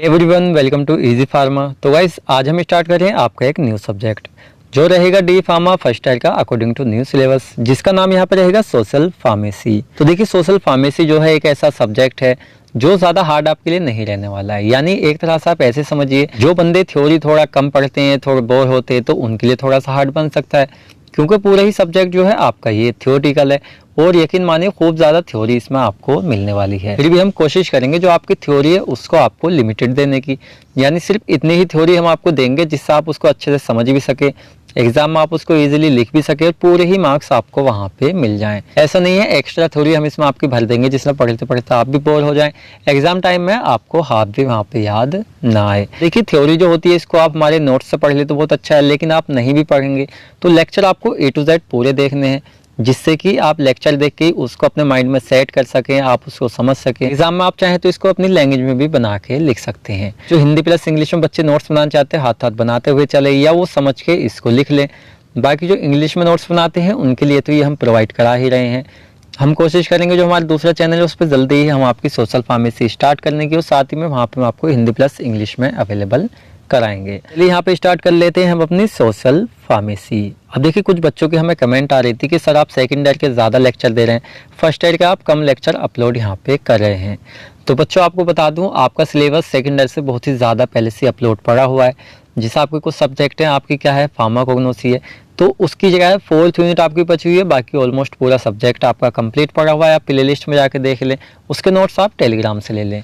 Everyone welcome to Easy Pharma. तो guys आज हम स्टार्ट कर रहे हैं आपका एक न्यू सब्जेक्ट जो रहेगा डी फार्मा फर्स्ट ईयर का अकॉर्डिंग टू न्यू सिलेबस, जिसका नाम यहाँ पे रहेगा सोशल फार्मेसी। तो देखिए सोशल फार्मेसी जो है एक ऐसा सब्जेक्ट है जो ज़्यादा हार्ड आपके लिए नहीं रहने वाला है। यानी एक तरह से आप ऐसे समझिए, जो बंदे थ्योरी थोड़ा कम पढ़ते हैं, थोड़े बोर होते हैं, तो उनके लिए थोड़ा सा हार्ड बन सकता है, क्योंकि पूरा ही सब्जेक्ट जो है आपका ये थ्योरेटिकल है और यकीन मानिए खूब ज़्यादा थ्योरी इसमें आपको मिलने वाली है। फिर भी हम कोशिश करेंगे जो आपकी थ्योरी है उसको आपको लिमिटेड देने की, यानी सिर्फ इतनी ही थ्योरी हम आपको देंगे जिससे आप उसको अच्छे से समझ भी सके, एग्जाम में आप उसको इजीली लिख भी सके और पूरे ही मार्क्स आपको वहाँ पे मिल जाएं। ऐसा नहीं है एक्स्ट्रा थ्योरी हम इसमें आपकी भर देंगे जिसमें पढ़ते पढ़ते आप भी बोर हो जाएं, एग्जाम टाइम में आपको हाथ भी वहाँ पे याद ना आए। देखिए थ्योरी जो होती है इसको आप हमारे नोट्स से पढ़ ले तो बहुत अच्छा है, लेकिन आप नहीं भी पढ़ेंगे तो लेक्चर आपको A to Z पूरे देखने हैं, जिससे कि आप लेक्चर देख के उसको अपने माइंड में सेट कर सकें, आप उसको समझ सकें। एग्जाम में आप चाहें तो इसको अपनी लैंग्वेज में भी बना के लिख सकते हैं। जो हिंदी प्लस इंग्लिश में बच्चे नोट्स बनाना चाहते हैं हाथ हाथ बनाते हुए चले या वो समझ के इसको लिख लें। बाकी जो इंग्लिश में नोट्स बनाते हैं उनके लिए तो ये हम प्रोवाइड करा ही रहे हैं। हम कोशिश करेंगे जो हमारा दूसरा चैनल है उस पर जल्दी ही हम आपकी सोशल फार्मेसी स्टार्ट करने की और साथ ही में वहाँ पर हम आपको हिंदी प्लस इंग्लिश में अवेलेबल कराएंगे। चलिए यहाँ पे स्टार्ट कर लेते हैं हम अपनी सोशल फार्मेसी। अब देखिए कुछ बच्चों की हमें कमेंट आ रही थी कि सर आप सेकंड ईयर के ज़्यादा लेक्चर दे रहे हैं, फर्स्ट ईयर के आप कम लेक्चर अपलोड यहाँ पे कर रहे हैं। तो बच्चों आपको बता दूं आपका सिलेबस सेकंड ईयर से बहुत ही ज़्यादा पहले से अपलोड पड़ा हुआ है। जैसे आपके कुछ सब्जेक्ट हैं, आपकी क्या है फार्माकोग्नोसी है, तो उसकी जगह 4th यूनिट आपकी बची हुई है, बाकी ऑलमोस्ट पूरा सब्जेक्ट आपका कंप्लीट पड़ा हुआ है। आप प्ले लिस्ट में जाके देख लें, उसके नोट्स आप टेलीग्राम से ले लें।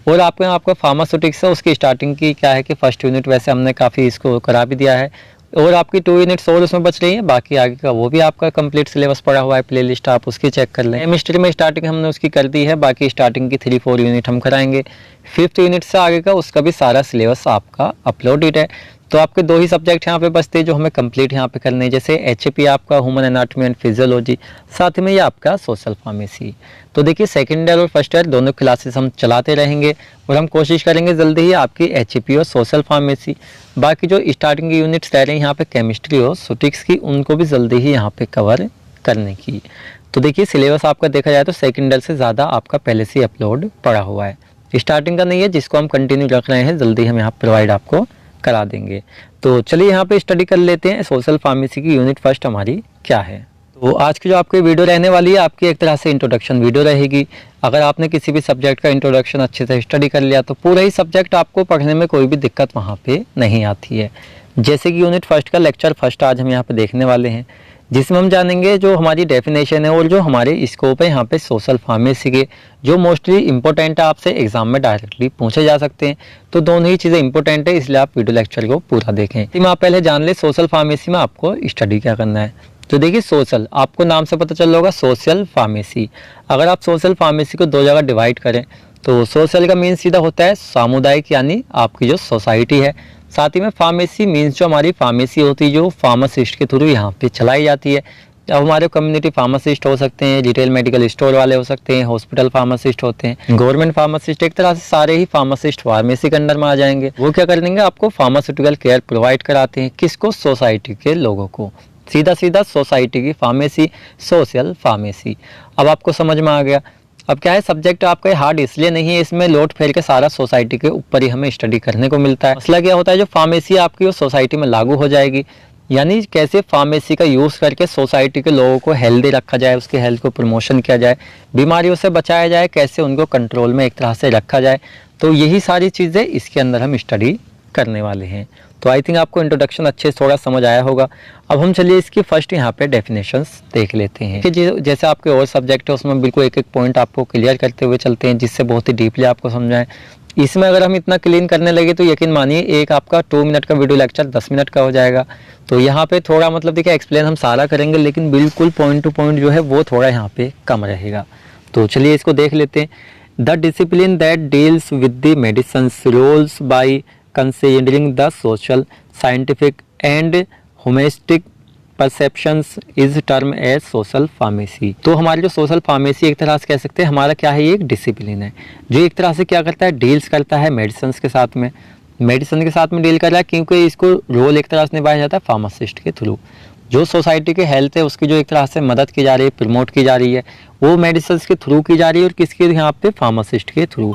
और आपका फार्मास्यूटिक्स है उसकी स्टार्टिंग की क्या है कि फर्स्ट यूनिट वैसे हमने काफ़ी इसको करा भी दिया है और आपकी 2 यूनिट्स और उसमें बच रही है, बाकी आगे का वो भी आपका कंप्लीट सिलेबस पड़ा हुआ है, प्लेलिस्ट आप उसकी चेक कर लें। केमिस्ट्री में स्टार्टिंग हमने उसकी कर दी है, बाकी स्टार्टिंग की 3-4 यूनिट हम कराएंगे। 5th यूनिट से आगे का उसका भी सारा सिलेबस आपका अपलोडेड है। तो आपके 2 ही सब्जेक्ट यहाँ पे बचते हैं जो हमें कंप्लीट यहाँ पे करने हैं, जैसे HAP आपका ह्यूमन एनाटॉमी एंड फिजियोलॉजी, साथ में ये आपका सोशल फार्मेसी। तो देखिए सेकंड ईयर और फर्स्ट ईयर दोनों क्लासेस हम चलाते रहेंगे और हम कोशिश करेंगे जल्दी ही आपकी HAP और सोशल फार्मेसी, बाकी जो स्टार्टिंग की यूनिट्स रह रही हैं यहाँ पे केमिस्ट्री और सूटिक्स की, उनको भी जल्दी ही यहाँ पे कवर करने की। तो देखिए सिलेबस आपका देखा जाए तो सेकंड ईयर से ज़्यादा आपका पहले से अपलोड पड़ा हुआ है, स्टार्टिंग का नहीं है, जिसको हम कंटिन्यू रख रहे हैं जल्दी हम यहाँ प्रोवाइड आपको करा देंगे। तो चलिए यहाँ पे स्टडी कर लेते हैं सोशल फार्मेसी की यूनिट फर्स्ट हमारी क्या है। तो आज की जो आपकी वीडियो रहने वाली है आपकी एक तरह से इंट्रोडक्शन वीडियो रहेगी। अगर आपने किसी भी सब्जेक्ट का इंट्रोडक्शन अच्छे से स्टडी कर लिया तो पूरा ही सब्जेक्ट आपको पढ़ने में कोई भी दिक्कत वहाँ पे नहीं आती है। जैसे कि यूनिट फर्स्ट का लेक्चर फर्स्ट आज हम यहाँ पे देखने वाले हैं, जिसमें हम जानेंगे जो हमारी डेफिनेशन है और जो हमारे स्कोप है यहाँ पे सोशल फार्मेसी के, जो मोस्टली इंपॉर्टेंट है, आपसे एग्जाम में डायरेक्टली पूछे जा सकते हैं। तो दोनों ही चीज़ें इंपॉर्टेंट है, इसलिए आप वीडियो लेक्चर को पूरा देखें। इसमें आप पहले जान ले सोशल फार्मेसी में आपको स्टडी क्या करना है। तो देखिए सोशल आपको नाम से पता चल होगा सोशल फार्मेसी। अगर आप सोशल फार्मेसी को 2 जगह डिवाइड करें तो सोशल का मीन सीधा होता है सामुदायिक, यानी आपकी जो सोसाइटी है। साथ ही में फार्मेसी मीन्स जो हमारी फार्मेसी होती है जो फार्मासिस्ट के थ्रू यहाँ पे चलाई जाती है। अब हमारे कम्युनिटी फार्मासिस्ट हो सकते हैं, रिटेल मेडिकल स्टोर वाले हो सकते हैं, हॉस्पिटल फार्मासिस्ट होते हैं, गवर्नमेंट फार्मासिस्ट, एक तरह से सारे ही फार्मासिस्ट फार्मेसी के अंडर में आ जाएंगे। वो क्या कर देंगे आपको फार्मास्यूटिकल केयर प्रोवाइड कराते हैं, किसको, सोसाइटी के लोगों को। सीधा सीधा सोसाइटी की फार्मेसी, सोशल फार्मेसी। अब आपको समझ में आ गया। अब क्या है सब्जेक्ट आपका हार्ड इसलिए नहीं है, इसमें लोट फेर के सारा सोसाइटी के ऊपर ही हमें स्टडी करने को मिलता है। मसला क्या होता है जो फार्मेसी आपकी वो सोसाइटी में लागू हो जाएगी, यानी कैसे फार्मेसी का यूज़ करके सोसाइटी के लोगों को हेल्दी रखा जाए, उसके हेल्थ को प्रमोशन किया जाए, बीमारियों से बचाया जाए, कैसे उनको कंट्रोल में एक तरह से रखा जाए। तो यही सारी चीज़ें इसके अंदर हम स्टडी करने वाले हैं। तो आई थिंक आपको इंट्रोडक्शन अच्छे से थोड़ा समझ आया होगा। अब हम चलिए इसकी फर्स्ट यहाँ पे डेफिनेशंस देख लेते हैं कि जैसे आपके और सब्जेक्ट है उसमें बिल्कुल एक एक पॉइंट आपको क्लियर करते हुए चलते हैं, जिससे बहुत ही डीपली आपको समझाएं। इसमें अगर हम इतना क्लीन करने लगे तो यकीन मानिए एक आपका 2 मिनट का वीडियो लेक्चर 10 मिनट का हो जाएगा। तो यहाँ पे थोड़ा मतलब देखिए एक्सप्लेन हम सारा करेंगे, लेकिन बिल्कुल पॉइंट टू पॉइंट जो है वो थोड़ा यहाँ पे कम रहेगा। तो चलिए इसको देख लेते हैं। The discipline that deals with the medicines roles by considering the social, scientific and domestic perceptions is term as social pharmacy. तो हमारी जो सोशल फार्मेसी एक तरह से कह सकते हैं हमारा क्या है, ये एक डिसिप्लिन है जो एक तरह से क्या करता है, डील्स करता है मेडिसिन के साथ में, मेडिसिन के साथ में डील कर रहा है, क्योंकि इसको रोल एक तरह से निभाया जाता है फार्मासिस्ट के थ्रू। जो सोसाइटी के हेल्थ है उसकी जो एक तरह से मदद की जा रही है, प्रमोट की जा रही है, वो मेडिसिन के थ्रू की जा रही है और किसके यहाँ पे, फार्मासिस्ट के through.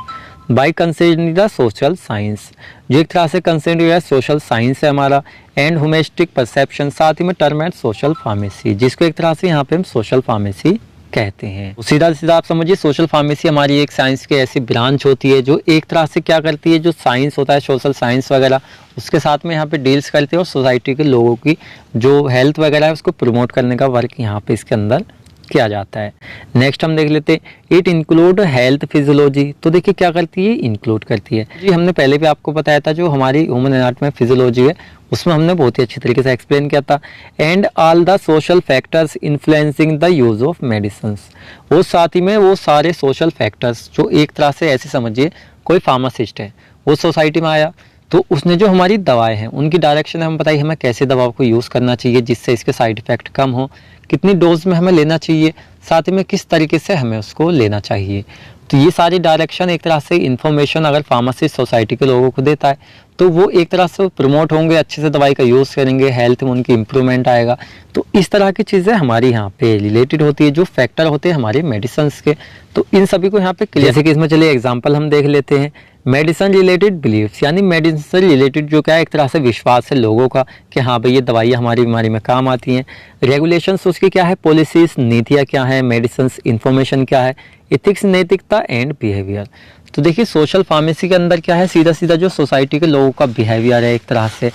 By considering the social science, जो एक तरह से कंसिडर है सोशल साइंस है हमारा, एंड ह्यूमनिस्टिक परसेप्शन, साथ ही में टर्म एंड सोशल फार्मेसी, जिसको एक तरह से यहाँ पे हम सोशल फार्मेसी कहते हैं। सीधा सीधा आप समझिए सोशल फार्मेसी हमारी एक साइंस की ऐसी ब्रांच होती है जो एक तरह से क्या करती है, जो साइंस होता है सोशल साइंस वगैरह उसके साथ में यहाँ पे डील्स करती है और सोसाइटी के लोगों की जो हेल्थ वगैरह है उसको प्रमोट करने का वर्क यहाँ पे इसके अंदर किया जाता है। नेक्स्ट हम देख लेते हैं इट इंक्लूड हेल्थ फिजियोलॉजी। तो देखिए क्या करती है, इंक्लूड करती है। जी हमने पहले भी आपको बताया था जो हमारी ह्यूमन एनाटॉमी में फिजियोलॉजी है उसमें हमने बहुत ही अच्छी तरीके से एक्सप्लेन किया था। And all the social factors influencing the use of medicines, वो साथ ही में वो सारे सोशल फैक्टर्स जो एक तरह से ऐसे समझिए कोई फार्मासिस्ट है वो सोसाइटी में आया तो उसने जो हमारी दवाएं हैं उनकी डायरेक्शन हमें बताई, हमें कैसे दवाओं को यूज़ करना चाहिए जिससे इसके साइड इफ़ेक्ट कम हो, कितनी डोज में हमें लेना चाहिए, साथ ही में किस तरीके से हमें उसको लेना चाहिए। तो ये सारी डायरेक्शन एक तरह से इन्फॉर्मेशन अगर फार्मासिस्ट सोसाइटी के लोगों को देता है तो वो एक तरह से प्रमोट होंगे, अच्छे से दवाई का यूज़ करेंगे, हेल्थ में उनकी इंप्रूवमेंट आएगा। तो इस तरह की चीज़ें हमारी यहाँ पे रिलेटेड होती है, जो फैक्टर होते हैं हमारे मेडिसिन्स के, तो इन सभी को यहाँ पे क्लियर। जैसे कि इसमें चलिए एग्जाम्पल हम देख लेते हैं, मेडिसिन रिलेटेड बिलीव्स, यानी मेडिसिन से रिलेटेड जो क्या है एक तरह से विश्वास है लोगों का कि हाँ भाई ये दवाइयाँ हमारी बीमारी में काम आती हैं। रेगुलेशंस उसकी क्या है, पॉलिसीज नीतियाँ क्या है, मेडिसिन इंफॉर्मेशन क्या है, इथिक्स नैतिकता एंड बिहेवियर। तो देखिए सोशल फार्मेसी के अंदर क्या है, सीधा सीधा जो सोसाइटी के लोगों का बिहेवियर है एक तरह से,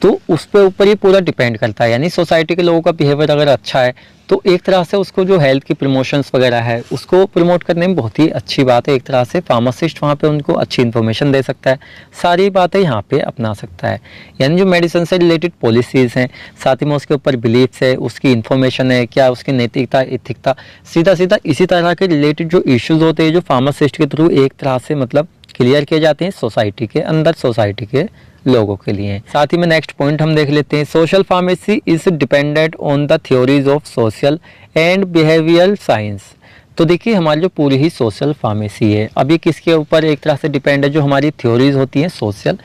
तो उस पे ऊपर ही पूरा डिपेंड करता है। यानी सोसाइटी के लोगों का बिहेवियर अगर अच्छा है तो एक तरह से उसको जो हेल्थ की प्रमोशंस वगैरह है उसको प्रमोट करने में बहुत ही अच्छी बात है। एक तरह से फार्मासिस्ट वहाँ पे उनको अच्छी इन्फॉर्मेशन दे सकता है, सारी बातें यहाँ पे अपना सकता है। यानी जो मेडिसिन से रिलेटेड पॉलिसीज़ हैं, साथ ही में उसके ऊपर बिलीफ्स है, उसकी इन्फॉर्मेशन है, क्या उसकी नैतिकता इथिकता, सीधा सीधा इसी तरह के रिलेटेड जो इश्यूज़ होते हैं जो फार्मासिस्ट के थ्रू एक तरह से मतलब क्लियर किए जाते हैं सोसाइटी के अंदर, सोसाइटी के लोगों के लिए। साथ ही में नेक्स्ट पॉइंट हम देख लेते हैं, social pharmacy is dependent on the theories of social and behavioural science. तो देखिए हमारी जो पूरी ही सोशल फार्मेसी है अभी किसके ऊपर एक तरह से डिपेंड है, जो हमारी थ्योरीज होती हैं सोशल,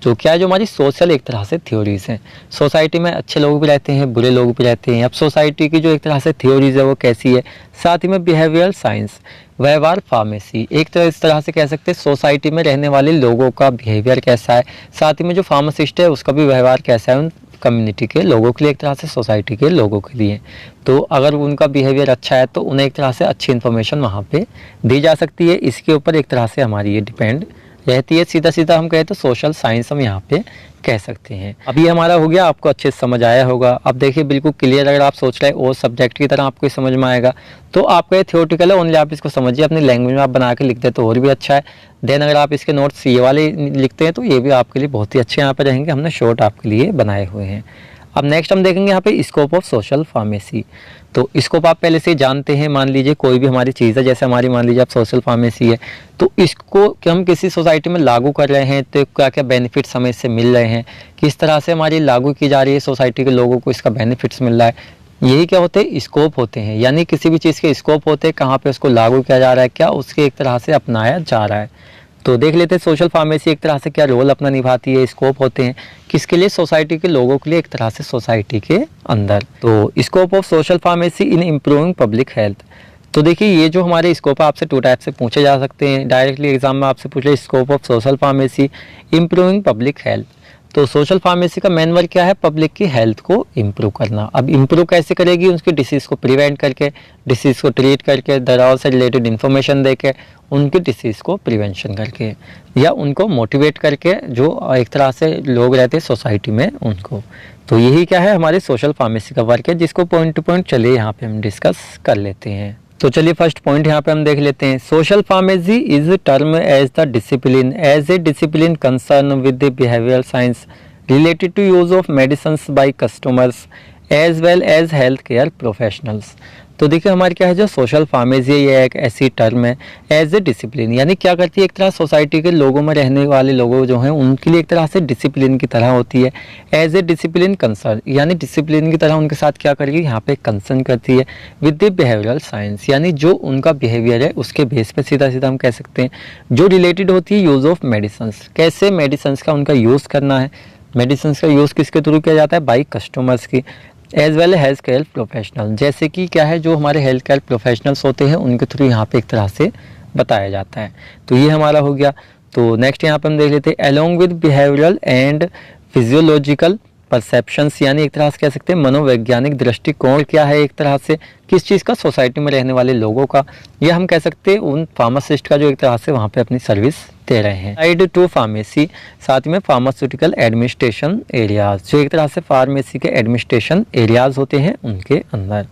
जो क्या है जो हमारी सोशल एक तरह से थ्योरीज हैं। सोसाइटी में अच्छे लोग भी रहते हैं, बुरे लोग भी रहते हैं। अब सोसाइटी की जो एक तरह से थ्योरीज है वो कैसी है, साथ ही में बिहेवियरल साइंस, व्यवहार फार्मेसी, एक तरह इस तरह से कह सकते हैं सोसाइटी में रहने वाले लोगों का बिहेवियर कैसा है, साथ ही में जो फार्मासिस्ट है उसका भी व्यवहार कैसा है उन कम्युनिटी के लोगों के लिए, एक तरह से सोसाइटी के लोगों के लिए। तो अगर उनका बिहेवियर अच्छा है तो उन्हें एक तरह से अच्छी इन्फॉर्मेशन वहाँ पे दी जा सकती है। इसके ऊपर एक तरह से हमारी ये डिपेंड रहती है। सीधा सीधा हम कहें तो सोशल साइंस हम यहाँ पे कह सकते हैं। अब ये हमारा हो गया, आपको अच्छे से समझ आया होगा। अब देखिए बिल्कुल क्लियर, अगर आप सोच रहे हैं और सब्जेक्ट की तरह आपको समझ में आएगा तो आपका ये थियोरटिकल है, ओनली आप इसको समझिए, अपनी लैंग्वेज में आप बना के लिख दे तो और भी अच्छा है। देन अगर आप इसके नोट्स ये वाले लिखते हैं तो ये भी आपके लिए बहुत ही अच्छे यहाँ पे रहेंगे, हमने शॉर्ट आपके लिए बनाए हुए हैं। अब नेक्स्ट हम देखेंगे यहाँ पे स्कोप ऑफ सोशल फार्मेसी। तो स्कोप आप पहले से जानते हैं, मान लीजिए कोई भी हमारी चीज़ है, जैसे हमारी मान लीजिए आप सोशल फार्मेसी है, तो इसको कि हम किसी सोसाइटी में लागू कर रहे हैं तो क्या क्या बेनिफिट्स हमें इससे मिल रहे हैं, किस तरह से हमारी लागू की जा रही है, सोसाइटी के लोगों को इसका बेनिफिट्स मिल रहा है, यही क्या होते हैं स्कोप होते हैं। यानी किसी भी चीज़ के स्कोप होते हैं, कहाँ पे उसको लागू किया जा रहा है, क्या उसके एक तरह से अपनाया जा रहा है। तो देख लेते हैं सोशल फार्मेसी एक तरह से क्या रोल अपना निभाती है, स्कोप होते हैं किसके लिए, सोसाइटी के लोगों के लिए, एक तरह से सोसाइटी के अंदर। तो scope of social pharmacy in improving public health. तो देखिए ये जो हमारे स्कोप है आपसे 2 टाइप से पूछे जा सकते हैं डायरेक्टली एग्जाम में, आपसे पूछ रहे scope of social pharmacy improving public health. तो सोशल फार्मेसी का मेन वर्क क्या है, पब्लिक की हेल्थ को इम्प्रूव करना। अब इम्प्रूव कैसे करेगी, उसकी डिसीज़ को प्रिवेंट करके, डिसीज़ को ट्रीट करके, दवाओं से रिलेटेड इन्फॉर्मेशन देके, उनकी डिसीज़ को प्रिवेंशन करके, या उनको मोटिवेट करके जो एक तरह से लोग रहते हैं सोसाइटी में उनको। तो यही क्या है हमारे सोशल फार्मेसी का वर्क है, जिसको पॉइंट टू पॉइंट चलिए यहाँ पे हम डिस्कस कर लेते हैं। तो चलिए फर्स्ट पॉइंट यहाँ पे हम देख लेते हैं, social pharmacy is term as the discipline as a discipline concern with the behavioural science related to use of medicines by customers as well as health care professionals. तो देखिए हमारी क्या है जो सोशल फार्मेसी है, ये एक ऐसी टर्म है एज ए डिसिप्लिन, यानी क्या करती है एक तरह सोसाइटी के लोगों में रहने वाले लोगों जो हैं उनके लिए एक तरह से डिसिप्लिन की तरह होती है। एज ए डिसिप्लिन कंसर्न, यानी डिसिप्लिन की तरह उनके साथ क्या करेगी यहाँ पे कंसर्न करती है विद द बिहेवियरल साइंस, यानी जो उनका बिहेवियर है उसके बेस पे सीधा सीधा हम कह सकते हैं जो रिलेटेड होती है यूज़ ऑफ मेडिसिन, कैसे मेडिसिन का उनका यूज़ करना है, मेडिसिन का यूज़ किसके थ्रू किया जाता है, बाई कस्टमर्स की, as well health care professional, जैसे कि क्या है जो हमारे हेल्थ केयर प्रोफेशनल्स होते हैं उनके थ्रू यहाँ पे एक तरह से बताया जाता है। तो ये हमारा हो गया। तो नेक्स्ट यहाँ पे हम देख लेते हैं along with behavioural and physiological perceptions, यानी एक तरह से कह सकते हैं मनोवैज्ञानिक दृष्टिकोण क्या है एक तरह से किस चीज़ का, सोसाइटी में रहने वाले लोगों का, या हम कह सकते हैं उन फार्मासिस्ट का जो एक तरह से वहाँ पे अपनी सर्विस दे रहे हैं। साइड टू फार्मेसी, साथ में फार्मास्यूटिकल एडमिनिस्ट्रेशन एरियाज, जो एक तरह से फार्मेसी के एडमिनिस्ट्रेशन एरियाज होते हैं उनके अंदर,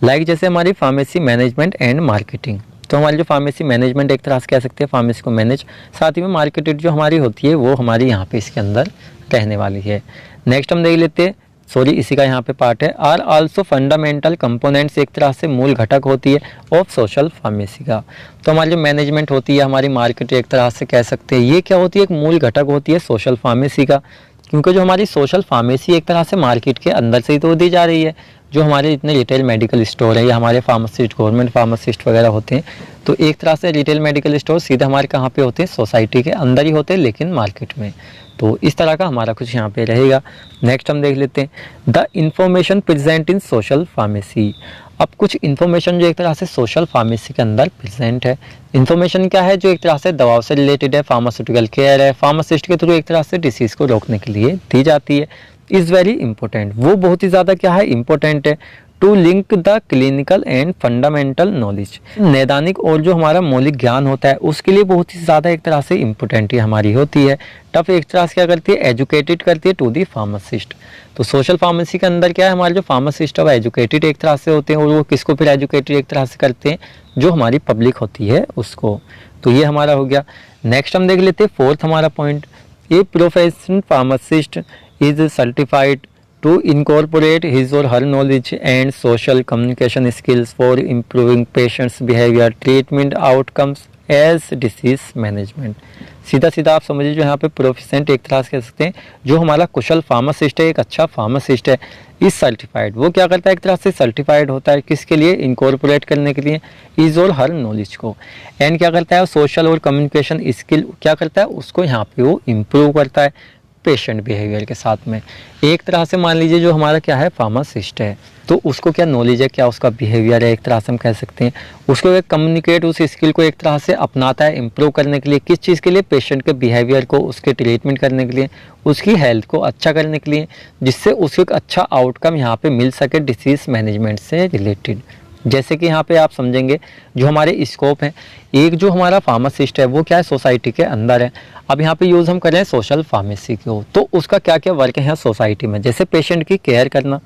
लाइक जैसे हमारी फार्मेसी मैनेजमेंट एंड मार्केटिंग। तो हमारी जो फार्मेसी मैनेजमेंट एक तरह से कह सकते हैं फार्मेसी को मैनेज, साथ ही में मार्केटेड जो हमारी होती है वो हमारी यहाँ पे इसके अंदर रहने वाली है। नेक्स्ट हम देख लेते हैं, सॉरी इसी का यहाँ पे पार्ट है, आर आल्सो फंडामेंटल कंपोनेंट्स, एक तरह से मूल घटक होती है ऑफ सोशल फार्मेसी का। तो हमारी जो मैनेजमेंट होती है, हमारी मार्केट एक तरह से कह सकते हैं ये क्या होती है, एक मूल घटक होती है सोशल फार्मेसी का, क्योंकि जो हमारी सोशल फार्मेसी एक तरह से मार्केट के अंदर से ही तो दी जा रही है। जो हमारे इतने रिटेल मेडिकल स्टोर है या हमारे फार्मासिस्ट गवर्नमेंट फार्मासिस्ट वगैरह होते हैं, तो एक तरह से रिटेल मेडिकल स्टोर सीधे हमारे कहाँ पे होते हैं, सोसाइटी के अंदर ही होते हैं लेकिन मार्केट में। तो इस तरह का हमारा कुछ यहाँ पे रहेगा। नेक्स्ट हम देख लेते हैं the information present in social pharmacy. अब कुछ इन्फॉर्मेशन जो एक तरह से सोशल फार्मेसी के अंदर प्रेजेंट है। इन्फॉर्मेशन क्या है, जो एक तरह से दवाओं से रिलेटेड है, फार्मास्यूटिकल केयर है, फार्मासिस्ट के थ्रू एक तरह से डिसीज़ को रोकने के लिए दी जाती है। इज़ वेरी इंपॉर्टेंट, वो बहुत ही ज़्यादा क्या है, इंपॉर्टेंट है। To link the clinical and fundamental knowledge, नैदानिक और जो हमारा मौलिक ज्ञान होता है उसके लिए बहुत ही ज़्यादा एक तरह से इंपॉर्टेंट ही हमारी होती है। टफ एक तरह से क्या करती है, एजुकेटेड करती है टू दी फार्मासिस्ट। तो सोशल फार्मेसी के अंदर क्या है, हमारे जो फार्मासिस्ट है वो एजुकेटेड एक तरह से होते हैं, और वो किसको फिर एजुकेटेड एक तरह से करते हैं, जो हमारी पब्लिक होती है उसको। तो ये हमारा हो गया। नेक्स्ट हम देख लेते हैं फोर्थ हमारा point, a professional pharmacist is certified to incorporate his or her knowledge and social communication skills for improving patients' behavior, treatment outcomes as disease management। सीधा सीधा आप समझिए जो यहाँ पे प्रोफेशनल एक तरह से कह सकते हैं, जो हमारा कुशल फार्मासिस्ट है, एक अच्छा फार्मासिस्ट है, इस सर्टिफाइड, वो क्या करता है, एक तरह से सर्टिफाइड होता है किसके लिए, इनकॉर्पोरेट करने के लिए इज और हर नॉलेज को, एंड क्या करता है, सोशल और कम्युनिकेशन स्किल क्या करता है, उसको यहाँ पे वो इम्प्रूव करता है पेशेंट बिहेवियर के साथ में। एक तरह से मान लीजिए जो हमारा क्या है फार्मासिस्ट है, तो उसको क्या नॉलेज है, क्या उसका बिहेवियर है, एक तरह से हम कह सकते हैं उसको एक कम्युनिकेट, उस स्किल को एक तरह से अपनाता है इम्प्रूव करने के लिए, किस चीज़ के लिए, पेशेंट के बिहेवियर को, उसके ट्रीटमेंट करने के लिए, उसकी हेल्थ को अच्छा करने के लिए, जिससे उसको एक अच्छा आउटकम यहाँ पे मिल सके डिसीज मैनेजमेंट से रिलेटेड। जैसे कि यहाँ पे आप समझेंगे जो हमारे स्कोप हैं, एक जो हमारा फार्मासिस्ट है वो क्या है, सोसाइटी के अंदर है। अब यहाँ पे यूज़ हम कर रहे हैं सोशल फार्मेसी को, तो उसका क्या क्या वर्क है सोसाइटी में, जैसे पेशेंट की केयर करना,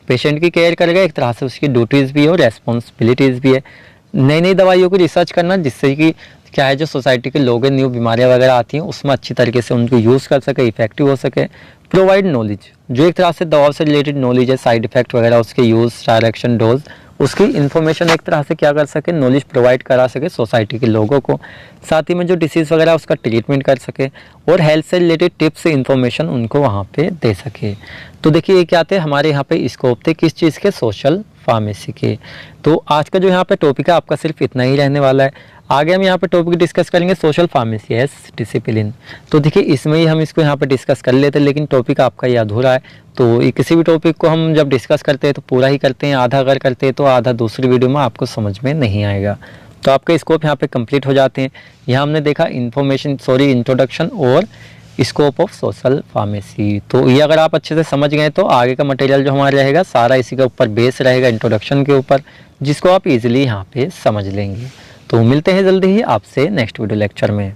पेशेंट की केयर करेगा, एक तरह से उसकी ड्यूटीज़ भी है और रेस्पॉन्सिबिलिटीज़ भी है। नई नई दवाइयों की रिसर्च करना, जिससे कि क्या है जो सोसाइटी के लोग हैं, न्यू बीमारियाँ वगैरह आती हैं उसमें अच्छी तरीके से उनको यूज़ कर सके, इफेक्टिव हो सके। प्रोवाइड नॉलेज, जो एक तरह से दवाओं से रिलेटेड नॉलेज है, साइड इफेक्ट वगैरह, उसके यूज़, डायरेक्शन, डोज, उसकी इन्फॉर्मेशन एक तरह से क्या कर सके, नॉलेज प्रोवाइड करा सके सोसाइटी के लोगों को। साथ ही में जो डिसीज़ वगैरह उसका ट्रीटमेंट कर सके, और हेल्थ से रिलेटेड टिप्स इन्फॉर्मेशन उनको वहाँ पे दे सके। तो देखिए ये क्या थे हमारे यहाँ पे स्कोप थे किस चीज़ के, सोशल फार्मेसी के। तो आज का जो यहाँ पे टॉपिक है आपका सिर्फ इतना ही रहने वाला है। आगे हम यहाँ पे टॉपिक डिस्कस करेंगे सोशल फार्मेसी एज डिसिप्लिन। तो देखिए इसमें ही हम इसको यहाँ पे डिस्कस कर लेते हैं, लेकिन टॉपिक आपका ये अधूरा है। तो ये किसी भी टॉपिक को हम जब डिस्कस करते हैं तो पूरा ही करते हैं, आधा अगर करते हैं तो आधा दूसरी वीडियो में आपको समझ में नहीं आएगा। तो आपके स्कोप यहाँ पे कंप्लीट हो जाते हैं। यहाँ हमने देखा इंट्रोडक्शन और स्कोप ऑफ सोशल फार्मेसी। तो ये अगर आप अच्छे से समझ गए तो आगे का मटेरियल जो हमारा रहेगा सारा इसी के ऊपर बेस रहेगा, इंट्रोडक्शन के ऊपर, जिसको आप इजीली यहाँ पे समझ लेंगे। तो मिलते हैं जल्दी ही आपसे नेक्स्ट वीडियो लेक्चर में।